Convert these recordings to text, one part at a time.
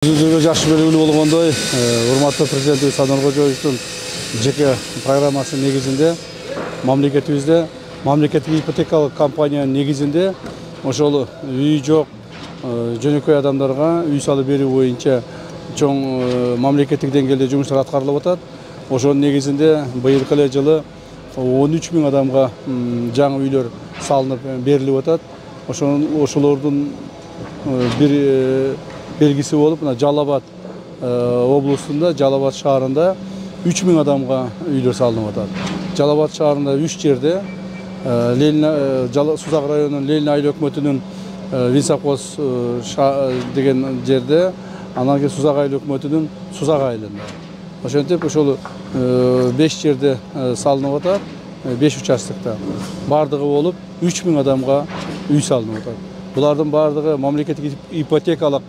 Жүзүгө жакшы белгилүү болгондой, урматтуу президентибиз Садыр Кожоевичтин жеке программасы негизинде мамлекетибизде мамлекеттик ипотекалык компаниянын негизинде ошол үй жок жөнөкөй адамдарга үй салып берүү боюнча чоң мамлекеттик деңгээлде жумуштар аткарылып атат. Ошонун негизинде быйылкы эле жылы 13 000 адамга жаңы үйлөр салынып берилип атат. Ошолордун бир белгиси болуп, Жалал-Абад облусунда, Жалал-Абад шаарында 3 000 адамга үйлөр салынып атат. Жалал-Абад шаарында 3 жерде, Сузак районунун Ленин айыл өкмөтүнүн Винсовхоз деген жерде, анан кийин Сузак айыл өкмөтүнүн Сузак айылында. Ошентип ошол 5 жерде салынып атат, 5 участокта. Бардыгы болуп 3 000 адамга үй салынып атат. Булардын бардыгы мамлекеттик ипотекалык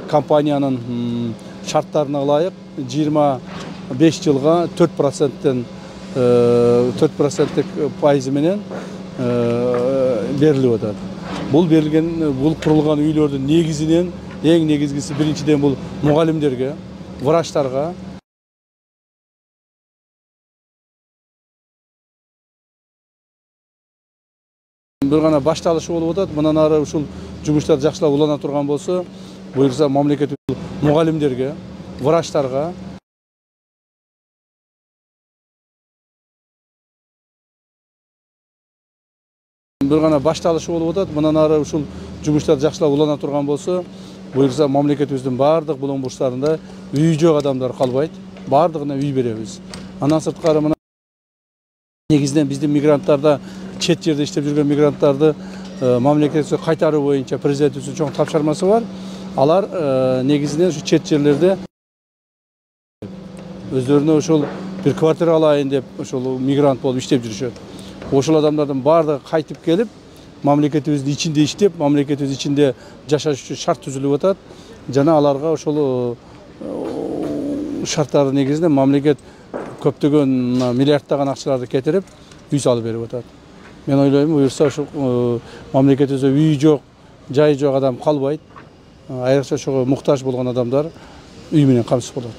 компаниянын шарттарына ылайык 25 жылга 4%-тен 4% пайызы менен берилип атат. Бул курулган үйлөрдүн негизинен эң негизгиси биринчиден бул мугалимдерге, врачтарга, бир гана башталышы болуп атат. Мындан ары ушул жумуштар жакшылап улана турган болсо, буюрса мамлекет мугалимдерге, врачтарга, бир гана башталышы болуп атат. Мындан ары ушул жумуштар жакшылап улана турган болсо, буюрса мамлекетибиздин бардык булон бурчтарында үй жок адамдар калбайт. Бардыгына үй беребиз. Андан сырткары мына негизинен биздин мигранттарда чет жерде иштеп жүргөн мигранттарды мамлекетке кайтаруу боюнча президентибиздин чоң тапшырмасы бар. Алар негизинен ушу чет жерлерде өздөрүнө ошол бир квартира алайын деп ошол мигрант болуп иштеп жүрүшөт. Ошол адамдардын бардыгы кайтып келип, мамлекетибиздин ичинде иштеп, мамлекетибиз ичинде жашаш үчүн шарт түзүлүп атат. Жана аларга ошол шарттардын негизинде мамлекет көптөгөн миллиарддаган акчаларды кетирип, үй салып берип атат. Мен ойлойм, буюрса ошол мамлекетибизде үй жок, жай жок адам калбайт. Айрыкча ошого муктаж болгон адамдар үй менен камсыз болот.